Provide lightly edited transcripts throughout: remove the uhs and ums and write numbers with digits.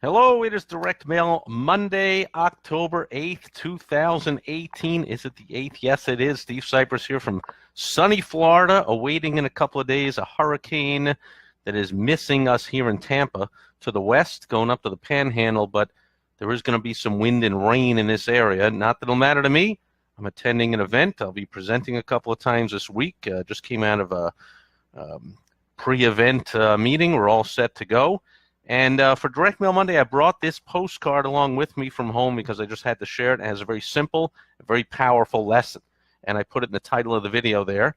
Hello, it is Direct Mail Monday, October 8th, 2018. Is it the 8th? Yes, it is. Steve Sipress here from sunny Florida, awaiting in a couple of days a hurricane that is missing us here in Tampa to the west, going up to the Panhandle, but there is going to be some wind and rain in this area. Not that it'll matter to me. I'm attending an event. I'll be presenting a couple of times this week. Just came out of a pre-event meeting. We're all set to go. And for Direct Mail Monday, I brought this postcard along with me from home because I just had to share it. It has a very simple, very powerful lesson. And I put it in the title of the video there.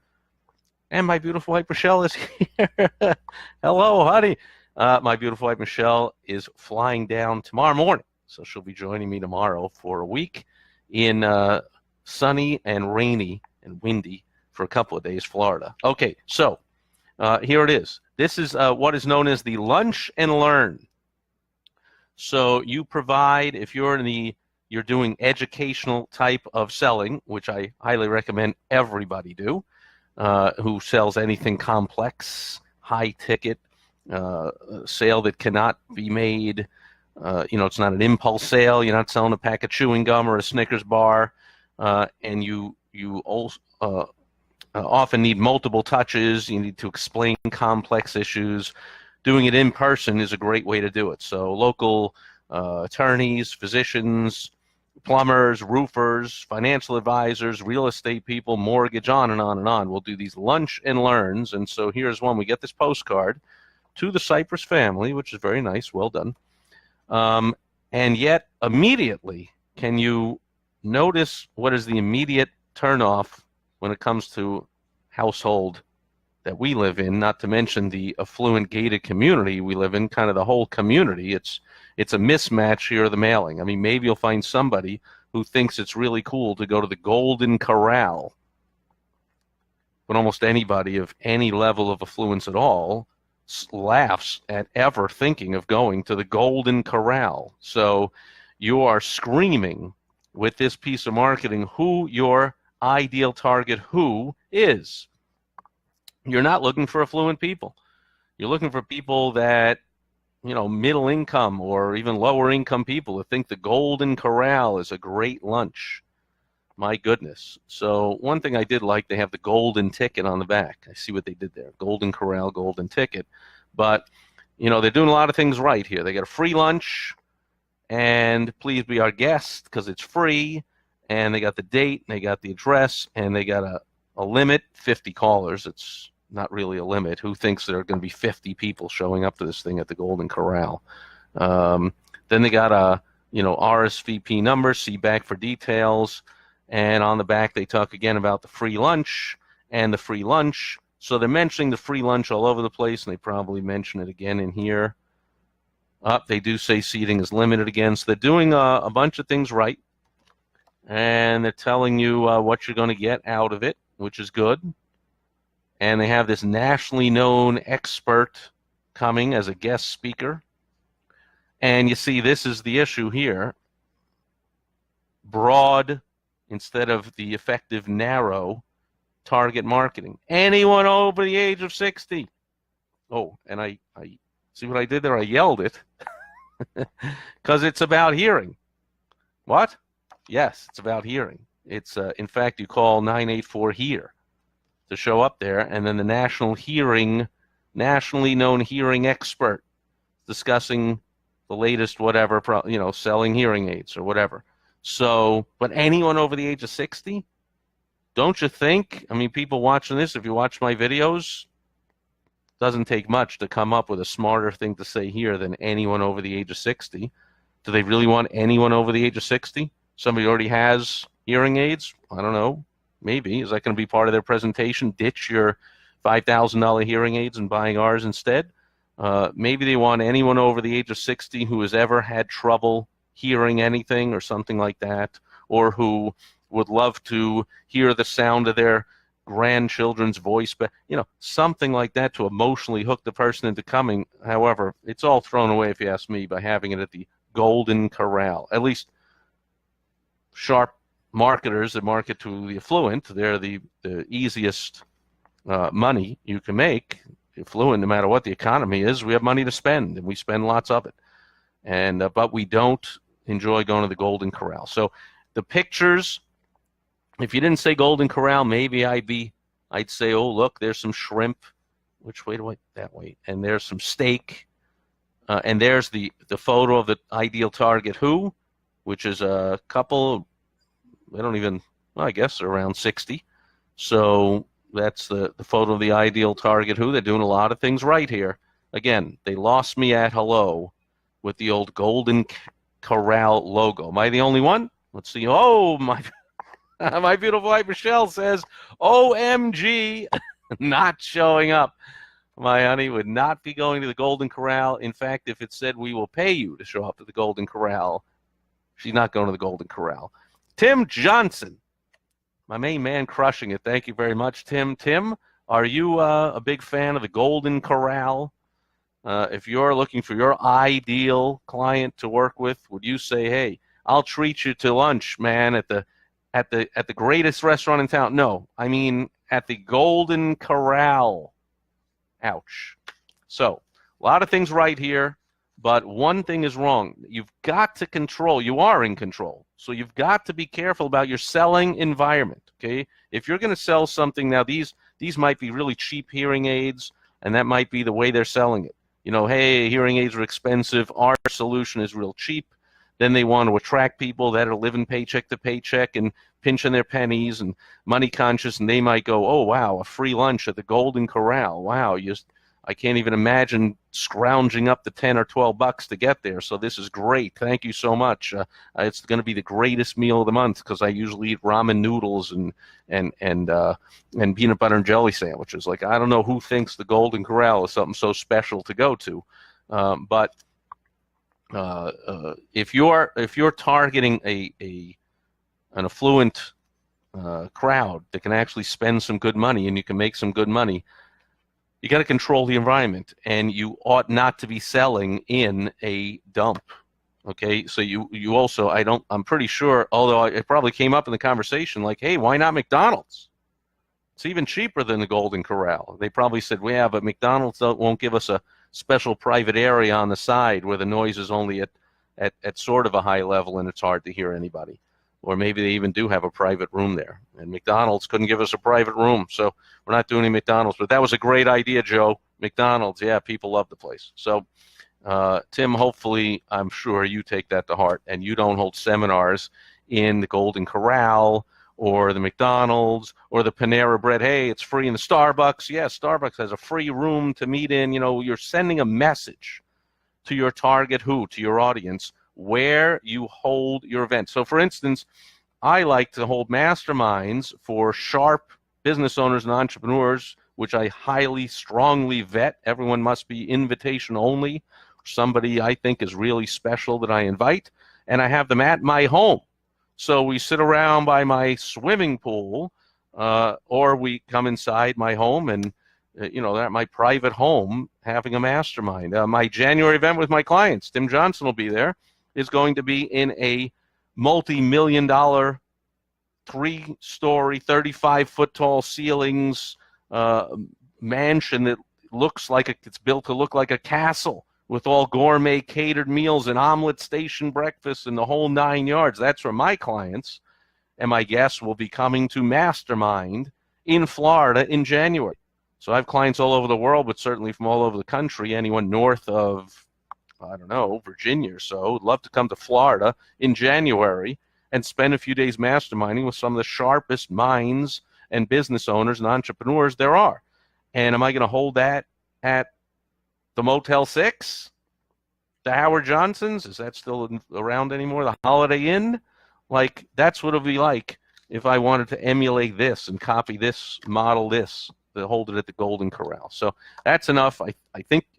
And my beautiful wife, Michelle, is here. Hello, honey. My beautiful wife, Michelle, is flying down tomorrow morning. So she'll be joining me tomorrow for a week in sunny and rainy and windy for a couple of days, Florida. Okay, so here it is. This is what is known as the lunch and learn. So you provide, if you're you're doing educational type of selling, which I highly recommend everybody do, who sells anything complex, high ticket, sale that cannot be made. It's not an impulse sale. You're not selling a pack of chewing gum or a Snickers bar, and you also often need multiple touches. You need to explain complex issues. Doing it in person is a great way to do it. So local attorneys, physicians, plumbers, roofers, financial advisors, real estate people, mortgage, on and on and on. We'll do these lunch and learns. And so here's one. We get this postcard to the Sipress family, which is very nice. Well done. And yet immediately, can you notice what is the immediate turnoff when it comes to household that we live in, not to mention the affluent gated community we live in, kind of the whole community? It's a mismatch here of the mailing. I mean, maybe you'll find somebody who thinks it's really cool to go to the Golden Corral, but almost anybody of any level of affluence at all laughs at ever thinking of going to the Golden Corral. So you are screaming with this piece of marketing who your ideal target who is. You're not looking for affluent people. You're looking for people that, middle income or even lower income people who think the Golden Corral is a great lunch. My goodness. So one thing I did like, they have the golden ticket on the back. I see what they did there. Golden Corral, golden ticket. But, they're doing a lot of things right here. They got a free lunch, and please be our guest because it's free. And they got the date, and they got the address, and they got a limit, 50 callers. It's not really a limit. Who thinks there are going to be 50 people showing up to this thing at the Golden Corral? Then they got a, RSVP number, see back for details. And on the back, they talk again about the free lunch and the free lunch. So they're mentioning the free lunch all over the place, and they probably mention it again in here. They do say seating is limited again. So they're doing a bunch of things right. And they're telling you what you're going to get out of it, which is good. And they have this nationally known expert coming as a guest speaker. And you see, this is the issue here. Broad instead of the effective narrow target marketing. Anyone over the age of 60. Oh, and I see what I did there? I yelled it because it's about hearing. What? Yes, it's about hearing. It's in fact, you call 984-HEAR to show up there, and then the nationally known hearing expert discussing the latest whatever, selling hearing aids or whatever. So, but anyone over the age of 60, don't you think? I mean, people watching this, if you watch my videos, doesn't take much to come up with a smarter thing to say here than anyone over the age of 60. Do they really want anyone over the age of 60? Somebody already has hearing aids? I don't know. Maybe. Is that going to be part of their presentation? Ditch your $5,000 hearing aids and buying ours instead? Maybe they want anyone over the age of 60 who has ever had trouble hearing anything or something like that, or who would love to hear the sound of their grandchildren's voice, but something like that to emotionally hook the person into coming. However, it's all thrown away, if you ask me, by having it at the Golden Corral. At least sharp marketers that market to the affluent, they're the easiest money you can make. Affluent, no matter what the economy is, we have money to spend, and we spend lots of it. and but we don't enjoy going to the Golden Corral. So the pictures, if you didn't say Golden Corral, maybe I'd say, oh, look, there's some shrimp. Which way do I? That way. And there's some steak. And there's the photo of the ideal target who, which is a couple, I don't even, well, I guess around 60. So that's the photo of the ideal target who. They're doing a lot of things right here. Again, they lost me at hello with the old Golden Corral logo. Am I the only one? Let's see. Oh, my my beautiful wife Michelle says, OMG, not showing up. My honey would not be going to the Golden Corral. In fact, if it said we will pay you to show up to the Golden Corral, she's not going to the Golden Corral. Tim Johnson, my main man, crushing it. Thank you very much, Tim. Tim, are you a big fan of the Golden Corral? If you're looking for your ideal client to work with, would you say, hey, I'll treat you to lunch, man, at the greatest restaurant in town? No, I mean at the Golden Corral. Ouch. So, a lot of things right here, but one thing is wrong. You've got to control. You are in control. So you've got to be careful about your selling environment, okay? If you're going to sell something, now these might be really cheap hearing aids, and that might be the way they're selling it. You know, hey, hearing aids are expensive. Our solution is real cheap. Then they want to attract people that are living paycheck to paycheck and pinching their pennies and money conscious, and they might go, oh, wow, a free lunch at the Golden Corral. Wow, I can't even imagine scrounging up the 10 or 12 bucks to get there. So this is great. Thank you so much. It's going to be the greatest meal of the month because I usually eat ramen noodles and peanut butter and jelly sandwiches. Like, I don't know who thinks the Golden Corral is something so special to go to, but if you're targeting an affluent crowd that can actually spend some good money and you can make some good money, you got to control the environment, and you ought not to be selling in a dump. Okay, so you also, I'm pretty sure, although it probably came up in the conversation, like, hey, why not McDonald's? It's even cheaper than the Golden Corral. They probably said, well, yeah, but McDonald's won't give us a special private area on the side where the noise is only at sort of a high level and it's hard to hear anybody. Or maybe they even do have a private room there. And McDonald's couldn't give us a private room, so we're not doing any McDonald's. But that was a great idea, Joe. McDonald's, yeah, people love the place. So, Tim, hopefully, I'm sure you take that to heart and you don't hold seminars in the Golden Corral or the McDonald's or the Panera Bread. Hey, it's free in the Starbucks. Yeah, Starbucks has a free room to meet in. You know, you're sending a message to your target to your audience, where you hold your event. So, for instance, I like to hold masterminds for sharp business owners and entrepreneurs, which I highly, strongly vet. Everyone must be invitation only. Somebody I think is really special that I invite, and I have them at my home. So we sit around by my swimming pool, or we come inside my home and at my private home having a mastermind. My January event with my clients, Tim Johnson will be there, is going to be in a multi-million-dollar, 3-story, 35-foot-tall ceilings mansion that looks like it's built to look like a castle with all gourmet catered meals and omelet station breakfast and the whole 9 yards. That's where my clients and my guests will be coming to mastermind in Florida in January. So I have clients all over the world, but certainly from all over the country, anyone north of, I don't know, Virginia or so, would love to come to Florida in January and spend a few days masterminding with some of the sharpest minds and business owners and entrepreneurs there are. And am I going to hold that at the Motel 6? The Howard Johnson's? Is that still around anymore? The Holiday Inn? Like, that's what it would be like if I wanted to emulate this and copy this, model this, to hold it at the Golden Corral. So that's enough. I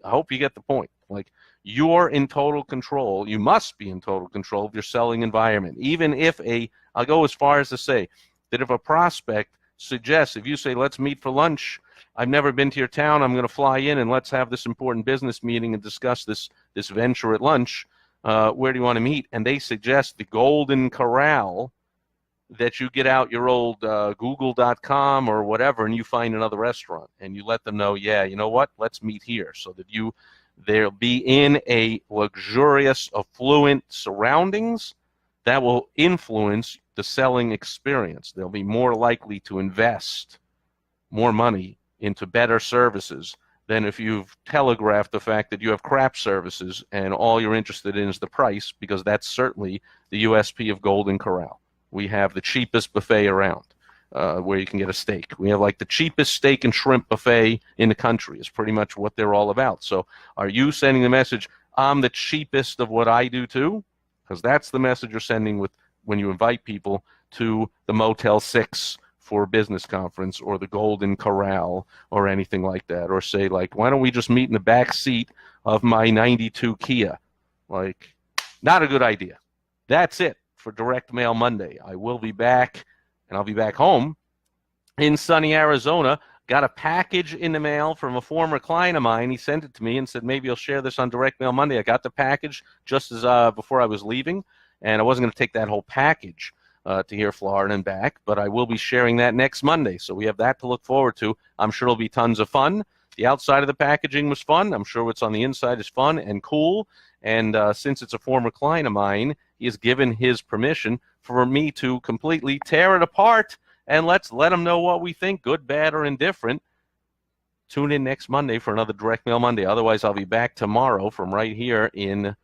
hope you get the point. Like, you're in total control. You must be in total control of your selling environment. Even if I'll go as far as to say that if a prospect suggests, if you say, let's meet for lunch, I've never been to your town, I'm going to fly in and let's have this important business meeting and discuss this venture at lunch, where do you want to meet? And they suggest the Golden Corral, that you get out your old Google.com or whatever and you find another restaurant and you let them know, yeah, you know what, let's meet here, so that you They'll be in a luxurious, affluent surroundings that will influence the selling experience. They'll be more likely to invest more money into better services than if you've telegraphed the fact that you have crap services and all you're interested in is the price, because that's certainly the USP of Golden Corral. We have the cheapest buffet around, where you can get a steak. We have like the cheapest steak and shrimp buffet in the country is pretty much what they're all about. So are you sending the message, I'm the cheapest of what I do too? Because that's the message you're sending with when you invite people to the Motel 6 for a business conference or the Golden Corral or anything like that. Or say, like, why don't we just meet in the back seat of my 92 Kia? Like, not a good idea. That's it for Direct Mail Monday. I will be back, and I'll be back home in sunny Arizona. Got a package in the mail from a former client of mine. He sent it to me and said, maybe you'll share this on Direct Mail Monday. I got the package just as before I was leaving, and I wasn't going to take that whole package to here, Florida and back, but I will be sharing that next Monday. So we have that to look forward to. I'm sure it'll be tons of fun. The outside of the packaging was fun. I'm sure what's on the inside is fun and cool. And since it's a former client of mine, he has given his permission for me to completely tear it apart, and let's let him know what we think, good, bad, or indifferent. Tune in next Monday for another Direct Mail Monday. Otherwise, I'll be back tomorrow from right here in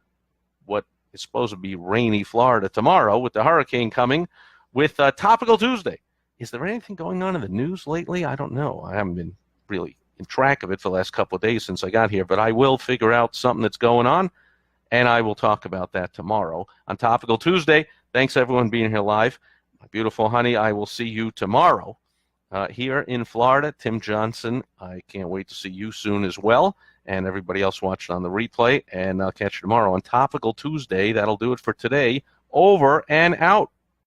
what is supposed to be rainy Florida tomorrow with the hurricane coming with Topical Tuesday. Is there anything going on in the news lately? I don't know. I haven't been really in track of it for the last couple of days since I got here, but I will figure out something that's going on, and I will talk about that tomorrow on Topical Tuesday. Thanks, everyone, being here live. My beautiful honey, I will see you tomorrow here in Florida. Tim Johnson, I can't wait to see you soon as well, and everybody else watching on the replay. And I'll catch you tomorrow on Topical Tuesday. That'll do it for today. Over and out.